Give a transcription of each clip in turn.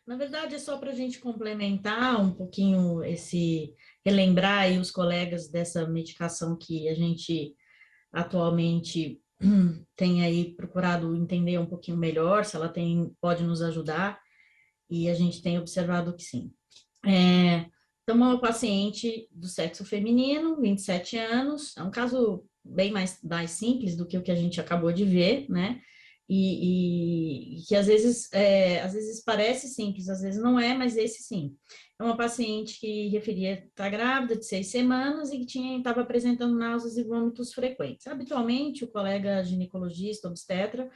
Na verdade, é só para a gente complementar um pouquinho relembrar aí os colegas dessa medicação que a gente atualmente tem aí procurado entender um pouquinho melhor, se ela pode nos ajudar, e a gente tem observado que sim. Então, uma paciente do sexo feminino, 27 anos, é um caso bem mais simples do que o que a gente acabou de ver, né? E que às vezes parece simples, às vezes não é, mas esse sim. É uma paciente que referia estar grávida de 6 semanas e que estava apresentando náuseas e vômitos frequentes. Habitualmente, o colega ginecologista, obstetra,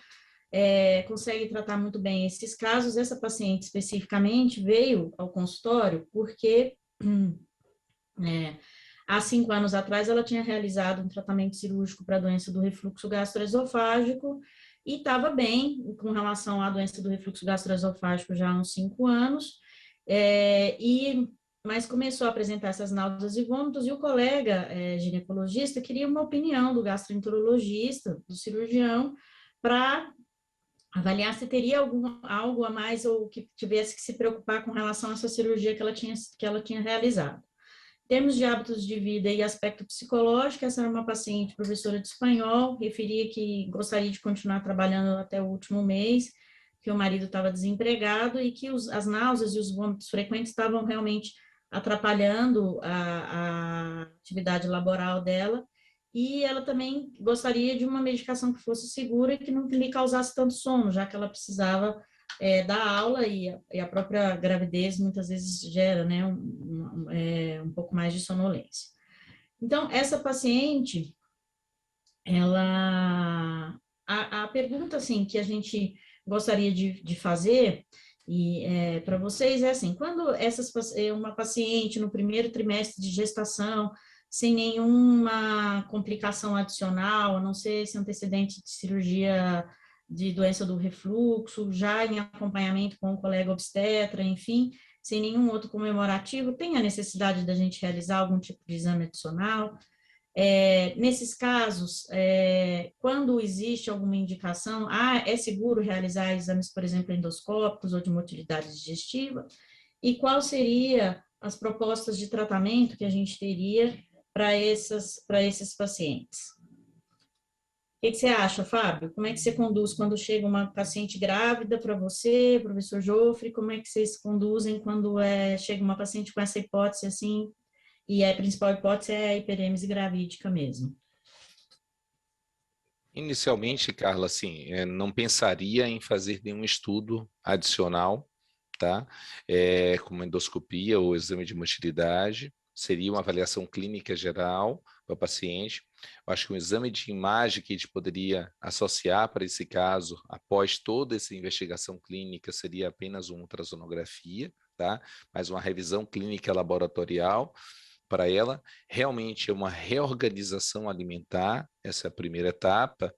consegue tratar muito bem esses casos. Essa paciente especificamente veio ao consultório porque é, há 5 anos atrás ela tinha realizado um tratamento cirúrgico para a doença do refluxo gastroesofágico e estava bem com relação à doença do refluxo gastroesofágico já há uns 5 anos, mas começou a apresentar essas náuseas e vômitos, e o colega ginecologista queria uma opinião do gastroenterologista, do cirurgião, para avaliar se teria algo a mais ou que tivesse que se preocupar com relação a essa cirurgia que ela tinha realizado. Em termos de hábitos de vida e aspecto psicológico, essa era uma paciente professora de espanhol, referia que gostaria de continuar trabalhando até o último mês, que o marido estava desempregado e que as náuseas e os vômitos frequentes estavam realmente atrapalhando a atividade laboral dela, e ela também gostaria de uma medicação que fosse segura e que não lhe causasse tanto sono, já que ela precisava dar aula e a própria gravidez muitas vezes gera, né, um pouco mais de sonolência. Então, essa paciente, a pergunta, assim, que a gente gostaria de fazer para vocês é assim, quando uma paciente no primeiro trimestre de gestação, sem nenhuma complicação adicional, a não ser esse antecedente de cirurgia de doença do refluxo, já em acompanhamento com o colega obstetra, enfim, sem nenhum outro comemorativo, tem a necessidade da gente realizar algum tipo de exame adicional? Nesses casos, quando existe alguma indicação, é seguro realizar exames, por exemplo, endoscópicos ou de motilidade digestiva? E qual seria as propostas de tratamento que a gente teria para esses pacientes? O que você acha, Fábio? Como é que você conduz quando chega uma paciente grávida para você, professor Jofre? Como é que vocês conduzem quando chega uma paciente com essa hipótese assim, e a principal hipótese é a hiperêmese gravídica mesmo? Inicialmente, Carla, assim, não pensaria em fazer nenhum estudo adicional, tá? Como endoscopia ou exame de motilidade, seria uma avaliação clínica geral para o paciente. Eu acho que um exame de imagem que a gente poderia associar para esse caso, após toda essa investigação clínica, seria apenas uma ultrassonografia, tá? Mas uma revisão clínica laboratorial para ela. Realmente é uma reorganização alimentar, essa é a primeira etapa,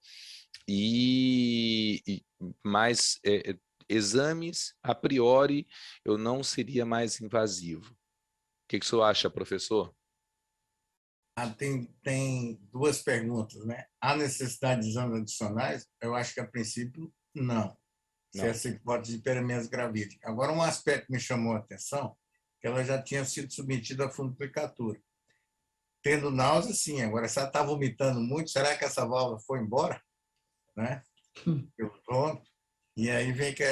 e mais exames, a priori, eu não seria mais invasivo. O que que o senhor acha, professor? Tem duas perguntas, né? Há necessidade de exames adicionais? Eu acho que, a princípio, não. Se Não. essa hipótese de hiperemese gravídica. Agora, um aspecto que me chamou a atenção, que ela já tinha sido submetida a fundoplicatura. Tendo náusea, sim. Agora, se ela está vomitando muito, será que essa válvula foi embora? Né? Eu pronto. E aí vem que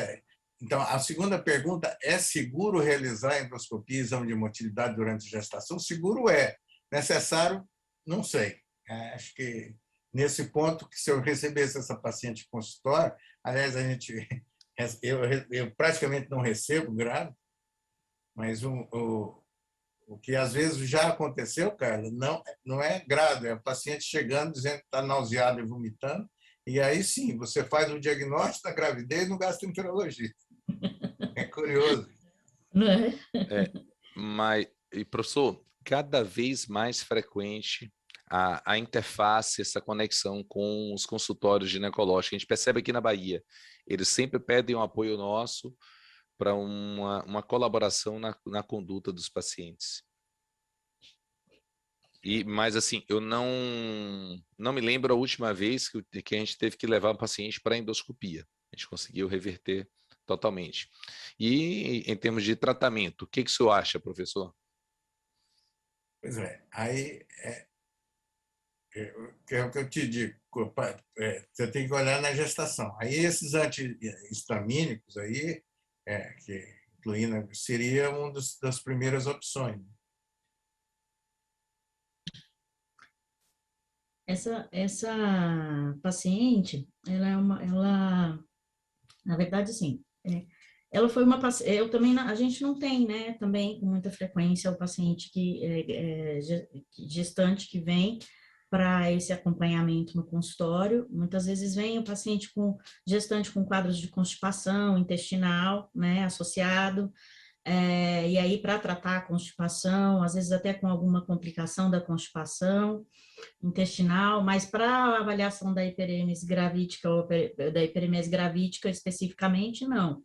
Então, a segunda pergunta, é seguro realizar endoscopia e exame de motilidade durante a gestação? Seguro é. Necessário? Não sei. Acho que nesse ponto, que se eu recebesse essa paciente em consultório, aliás, eu praticamente não recebo grave, mas o que às vezes já aconteceu, Carla, não é grave, é a paciente chegando dizendo que está nauseada e vomitando, e aí sim, você faz o diagnóstico da gravidez no gastroenterologista. É curioso. Não é? É, mas, e professor, cada vez mais frequente a interface, essa conexão com os consultórios ginecológicos. A gente percebe aqui na Bahia, eles sempre pedem um apoio nosso para uma colaboração na conduta dos pacientes. Mas assim, eu não me lembro a última vez que a gente teve que levar um paciente para endoscopia. A gente conseguiu reverter totalmente. E em termos de tratamento, o que o senhor acha, professor? Pois é, aí é o que eu te digo, você tem que olhar na gestação. Aí esses antihistamínicos aí, que incluindo, seria uma das primeiras opções. Essa paciente, na verdade, sim, ela foi uma paciente, eu também, a gente não tem, né, também com muita frequência o paciente gestante que vem para esse acompanhamento no consultório. Muitas vezes vem o paciente gestante com quadros de constipação intestinal, né, associado, e aí para tratar a constipação, às vezes até com alguma complicação da constipação intestinal, mas para a avaliação da hiperemese gravídica ou da hiperemese gravídica especificamente, não,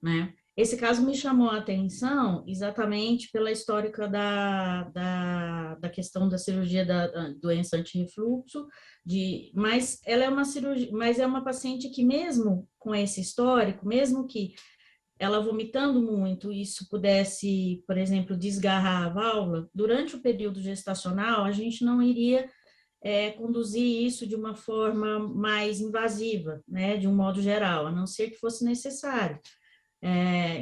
né? Esse caso me chamou a atenção exatamente pela histórica da questão da cirurgia da doença antirrefluxo, mas ela é uma cirurgia, mas é uma paciente que mesmo com esse histórico, mesmo que ela vomitando muito, isso pudesse, por exemplo, desgarrar a válvula, durante o período gestacional, a gente não iria conduzir isso de uma forma mais invasiva, né, de um modo geral, a não ser que fosse necessário.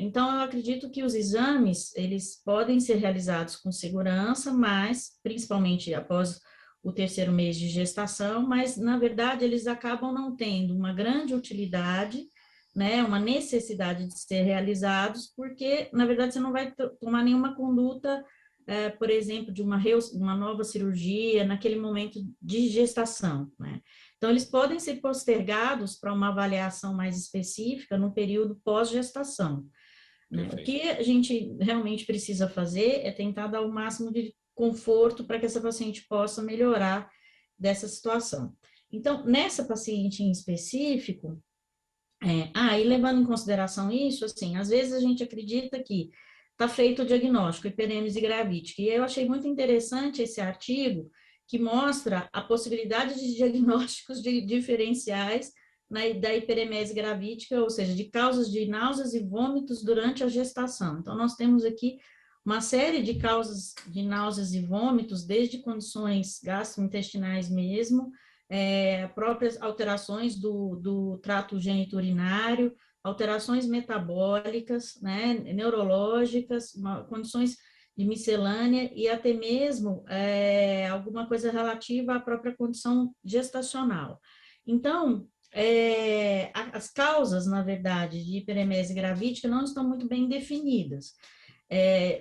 Então, eu acredito que os exames, eles podem ser realizados com segurança, mas, principalmente após o terceiro mês de gestação, mas, na verdade, eles acabam não tendo uma grande utilidade, né, uma necessidade de ser realizados, porque, na verdade, você não vai tomar nenhuma conduta, por exemplo, de uma nova cirurgia naquele momento de gestação, né? Então, eles podem ser postergados para uma avaliação mais específica no período pós-gestação, né? O que a gente realmente precisa fazer é tentar dar o máximo de conforto para que essa paciente possa melhorar dessa situação. Então, nessa paciente em específico, e levando em consideração isso, assim, às vezes a gente acredita que está feito o diagnóstico, hiperêmese gravídica, e eu achei muito interessante esse artigo que mostra a possibilidade de diagnósticos diferenciais da hiperemese gravídica, ou seja, de causas de náuseas e vômitos durante a gestação. Então, nós temos aqui uma série de causas de náuseas e vômitos, desde condições gastrointestinais mesmo, próprias alterações do trato geniturinário, alterações metabólicas, né, neurológicas, condições de miscelânea e até mesmo alguma coisa relativa à própria condição gestacional. Então, as causas, na verdade, de hiperemese gravídica não estão muito bem definidas.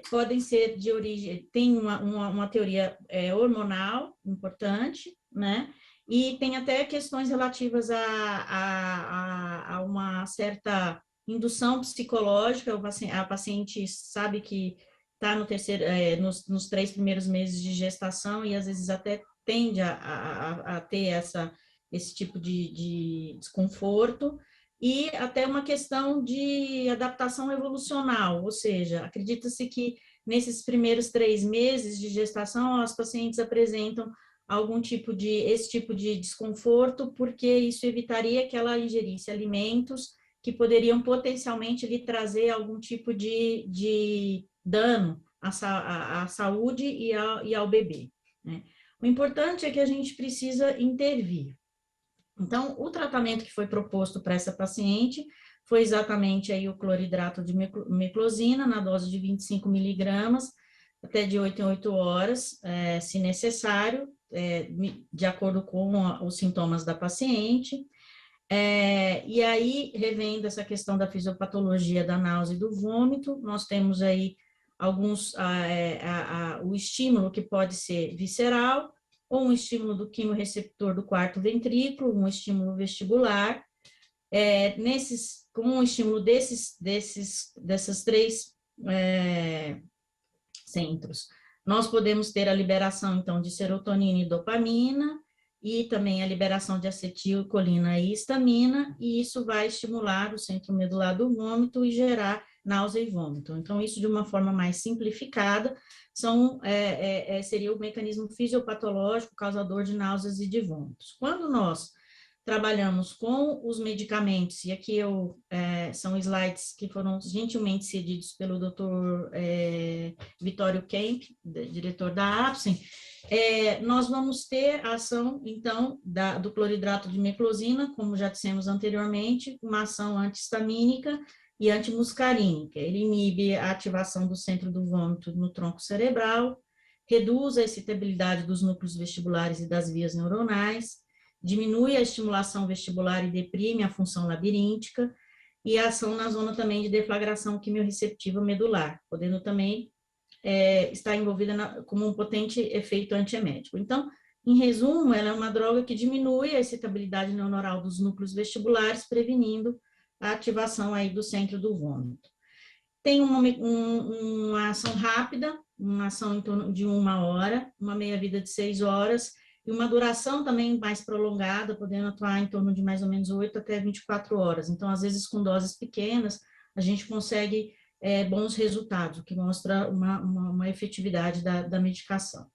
Podem ser de origem, tem uma teoria hormonal importante, né? E tem até questões relativas a uma certa indução psicológica. A paciente sabe que está nos 3 primeiros meses de gestação e às vezes até tende a ter esse tipo de desconforto, e até uma questão de adaptação evolucional, ou seja, acredita-se que nesses primeiros 3 meses de gestação as pacientes apresentam esse tipo de desconforto, porque isso evitaria que ela ingerisse alimentos que poderiam potencialmente lhe trazer algum tipo de dano à saúde e ao bebê, né? O importante é que a gente precisa intervir. Então, o tratamento que foi proposto para essa paciente foi exatamente aí o cloridrato de meclozina, na dose de 25 miligramas, até de 8 em 8 horas, se necessário, de acordo com os sintomas da paciente. E aí, revendo essa questão da fisiopatologia da náusea e do vômito, nós temos aí o estímulo que pode ser visceral, ou um estímulo do quimioreceptor do quarto ventrículo, um estímulo vestibular. Com um estímulo dessas 3 centros, nós podemos ter a liberação, então, de serotonina e dopamina, e também a liberação de acetilcolina e histamina, e isso vai estimular o centro medular do vômito e gerar náusea e vômito. Então, isso de uma forma mais simplificada, seria o mecanismo fisiopatológico causador de náuseas e de vômitos. Quando nós trabalhamos com os medicamentos, e aqui são slides que foram gentilmente cedidos pelo Dr. Vitório Kemp, diretor da APSEM. Nós vamos ter a ação, então, do cloridrato de meclozina, como já dissemos anteriormente, uma ação antihistamínica e antimuscarínica. Ele inibe a ativação do centro do vômito no tronco cerebral, reduz a excitabilidade dos núcleos vestibulares e das vias neuronais, diminui a estimulação vestibular e deprime a função labiríntica, e a ação na zona também de deflagração quimiorreceptiva medular, podendo também estar envolvida como um potente efeito antiemético. Então, em resumo, ela é uma droga que diminui a excitabilidade neuronal dos núcleos vestibulares, prevenindo a ativação aí do centro do vômito. Tem uma ação rápida, uma ação em torno de 1 hora, uma meia-vida de 6 horas, e uma duração também mais prolongada, podendo atuar em torno de mais ou menos 8 até 24 horas. Então, às vezes, com doses pequenas, a gente consegue bons resultados, o que mostra uma efetividade da medicação.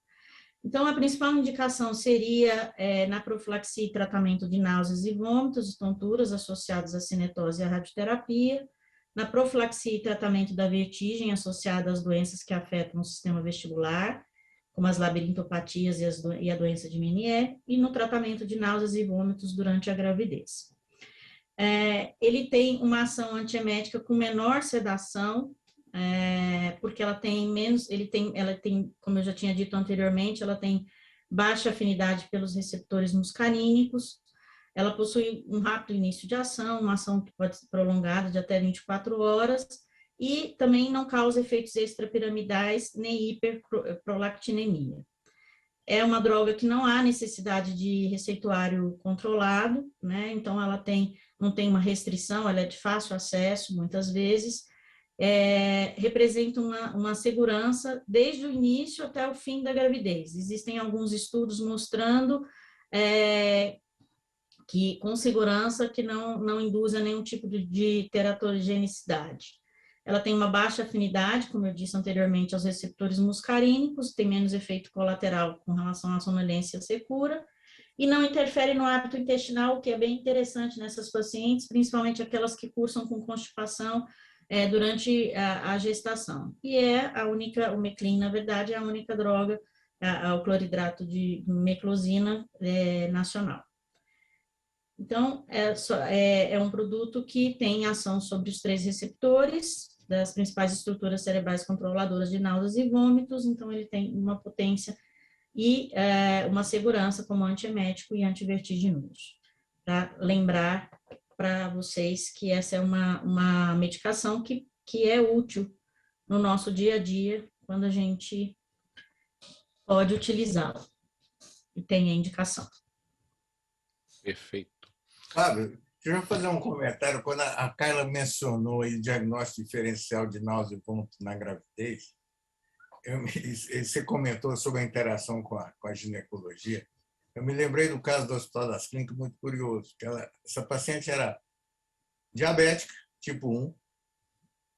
Então, a principal indicação seria na profilaxia e tratamento de náuseas e vômitos e tonturas associadas à cinetose e à radioterapia, na profilaxia e tratamento da vertigem associada às doenças que afetam o sistema vestibular, como as labirintopatias e a doença de Meniere, e no tratamento de náuseas e vômitos durante a gravidez. Ele tem uma ação antiemética com menor sedação, porque ela tem menos, ela tem, como eu já tinha dito anteriormente, ela tem baixa afinidade pelos receptores muscarínicos, ela possui um rápido início de ação, uma ação que pode ser prolongada de até 24 horas, e também não causa efeitos extrapiramidais nem hiperprolactinemia. É uma droga que não há necessidade de receituário controlado, né? Então ela não tem uma restrição, ela é de fácil acesso, muitas vezes, representa uma segurança desde o início até o fim da gravidez. Existem alguns estudos mostrando que com segurança que não induz a nenhum tipo de teratogenicidade. Ela tem uma baixa afinidade, como eu disse anteriormente, aos receptores muscarínicos, tem menos efeito colateral com relação à sonolência secura, e não interfere no hábito intestinal, o que é bem interessante nessas pacientes, principalmente aquelas que cursam com constipação durante a gestação. E o Meclin, na verdade, é a única droga, o cloridrato de meclozina nacional. Então, é um produto que tem ação sobre os 3 receptores das principais estruturas cerebrais controladoras de náuseas e vômitos, então ele tem uma potência e uma segurança como antiemético e antivertiginoso. Para lembrar para vocês que essa é uma medicação que é útil no nosso dia a dia, quando a gente pode utilizá-la e tem a indicação. Perfeito. Fábio, deixa eu fazer um comentário. Quando a Carla mencionou o diagnóstico diferencial de náusea e vômito na gravidez, você comentou sobre a interação com a ginecologia. Eu me lembrei do caso do Hospital das Clínicas, muito curioso. Essa paciente era diabética, tipo 1,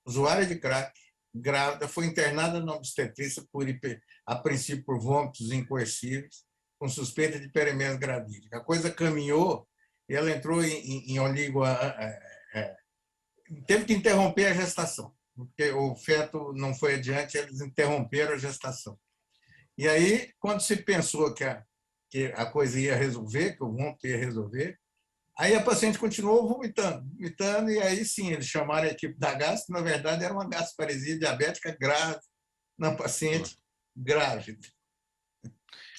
usuária de crack, grávida, foi internada na obstetrícia a princípio por vômitos incoercíveis, com suspeita de hiperemese gravídica. A coisa caminhou e ela entrou em teve que interromper a gestação, porque o feto não foi adiante, eles interromperam a gestação. E aí, quando se pensou que a coisa ia resolver, que o vômito ia resolver, aí a paciente continuou vomitando, e aí sim, eles chamaram a equipe da gastro, na verdade era uma gastroparesia diabética grave na paciente grávida.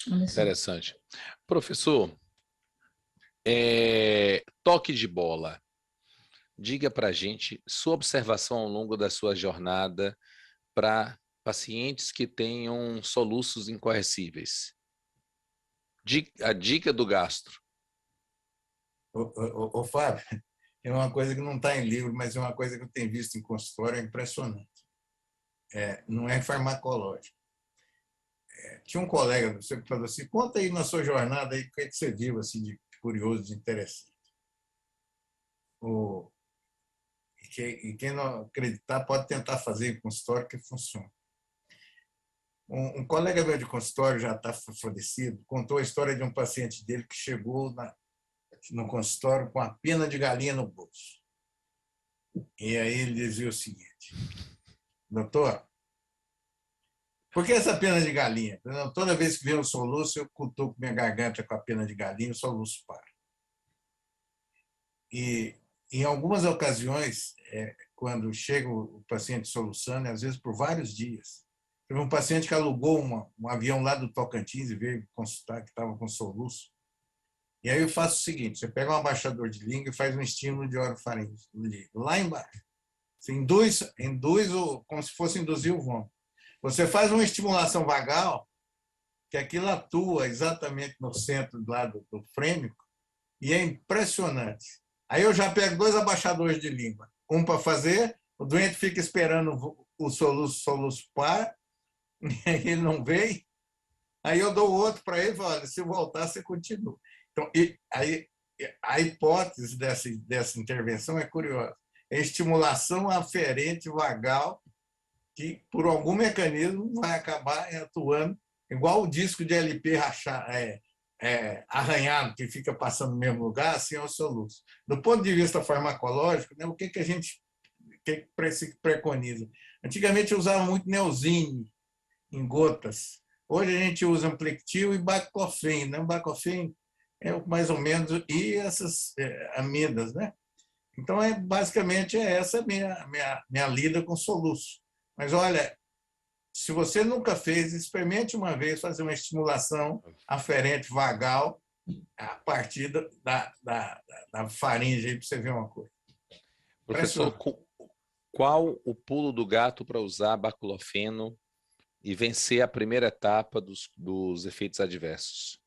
Interessante. Professor, toque de bola. Diga para a gente sua observação ao longo da sua jornada para pacientes que tenham soluços incorressíveis. A dica do gastro. Ô, Fábio, é uma coisa que não está em livro, mas é uma coisa que eu tenho visto em consultório, é impressionante. Não é farmacológico. Tinha um colega que falou assim, conta aí na sua jornada aí, o que você viu assim, de curioso, de interessante. E quem não acreditar pode tentar fazer em consultório que funciona. Um colega meu de consultório, já está falecido, contou a história de um paciente dele que chegou no consultório com a pena de galinha no bolso. E aí ele dizia o seguinte: doutor, por que essa pena de galinha? Toda vez que vem um soluço, eu cutuco minha garganta com a pena de galinha e o soluço para. E em algumas ocasiões, quando chega o paciente soluçando, às vezes por vários dias, teve um paciente que alugou um avião lá do Tocantins e veio consultar que estava com soluço. E aí eu faço o seguinte: você pega um abaixador de língua e faz um estímulo de orofaringe lá embaixo. Você induz como se fosse induzir o vômito. Você faz uma estimulação vagal, que aquilo atua exatamente no centro do lado do frênico, e é impressionante. Aí eu já pego 2 abaixadores de língua, um para fazer, o doente fica esperando o soluço par, e ele não vem, aí eu dou o outro para ele e falo: olha, se voltar, você continua. Então, aí, a hipótese dessa intervenção é curiosa. É estimulação aferente vagal, que por algum mecanismo vai acabar atuando, igual o disco de LP arranhado, que fica passando no mesmo lugar, assim é o soluço. Do ponto de vista farmacológico, né, o que a gente preconiza? Antigamente eu usava muito Neosine em gotas. Hoje a gente usa Amplectil e Baclofen. Né? O Baclofen é mais ou menos, e essas amidas, né? Então, basicamente, essa minha lida com soluço. Mas, olha, se você nunca fez, experimente uma vez fazer uma estimulação aferente vagal a partir da faringe, para você ver uma coisa. Professor, qual o pulo do gato para usar baclofeno e vencer a primeira etapa dos efeitos adversos?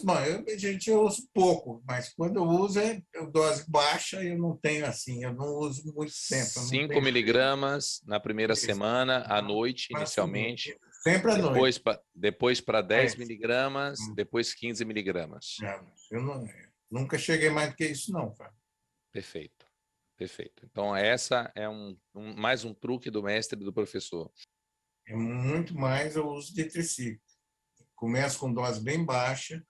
Bom, a gente usa pouco, mas quando eu uso é dose baixa, eu não tenho assim, eu não uso muito tempo. 5 miligramas na primeira semana, à noite, inicialmente. Sempre à noite. Depois para 10 miligramas, depois 15 miligramas. Eu nunca cheguei mais do que isso, não, Fábio. Perfeito, perfeito. Então, essa é mais um truque do mestre e do professor. É muito mais o uso de triciclo. Começo com dose bem baixa.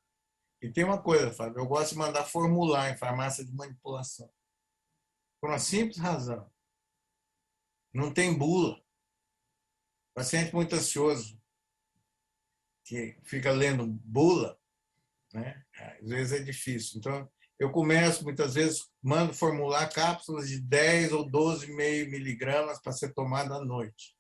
E tem uma coisa, Fábio, eu gosto de mandar formular em farmácia de manipulação. Por uma simples razão. Não tem bula. Paciente muito ansioso, que fica lendo bula, né? Às vezes é difícil. Então, eu começo, muitas vezes, mando formular cápsulas de 10 ou 12,5 miligramas para ser tomada à noite.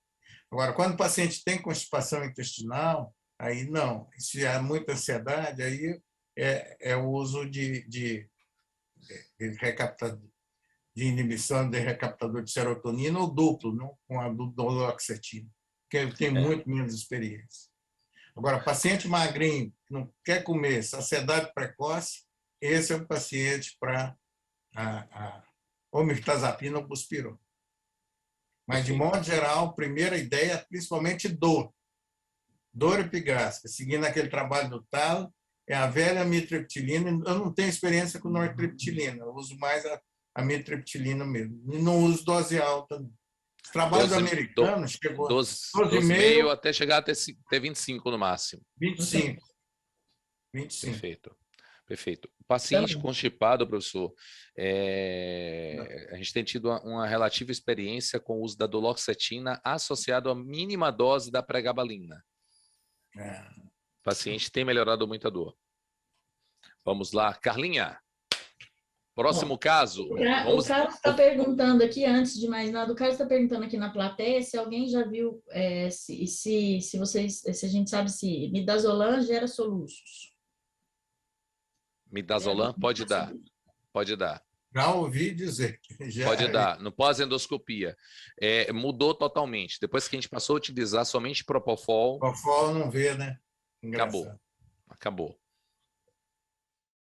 Agora, quando o paciente tem constipação intestinal, aí não. Se há muita ansiedade, aí é o uso de inibição de recaptador de serotonina ou duplo, não? Com a duloxetina, que ele tem muito menos experiência. Agora, paciente magrinho, que não quer comer, saciedade precoce, esse é o paciente para a omirtazapina ou buspirona. Mas, de modo geral, a primeira ideia é principalmente dor. Dor epigástica, seguindo aquele trabalho do Talo, é a velha amitriptilina. Eu não tenho experiência com nortriptilina, eu uso mais a amitriptilina mesmo. E não uso dose alta, não. Os trabalhos americanos chegou a 12,5 até chegar a ter 25 no máximo. 25. Perfeito. Perfeito. O paciente constipado, professor, a gente tem tido uma relativa experiência com o uso da duloxetina associado à mínima dose da pregabalina. O paciente tem melhorado muito a dor. Vamos lá, Carlinha. Próximo caso. O Carlos está perguntando aqui, antes de mais nada, o Carlos está perguntando aqui na plateia se alguém já viu, se a gente sabe se midazolam gera soluços. Midazolam pode dar. Pode dar. Já ouvi dizer. Pode dar. No pós-endoscopia. Mudou totalmente. Depois que a gente passou a utilizar somente Propofol. Propofol não vê, né? Engraçado. Acabou.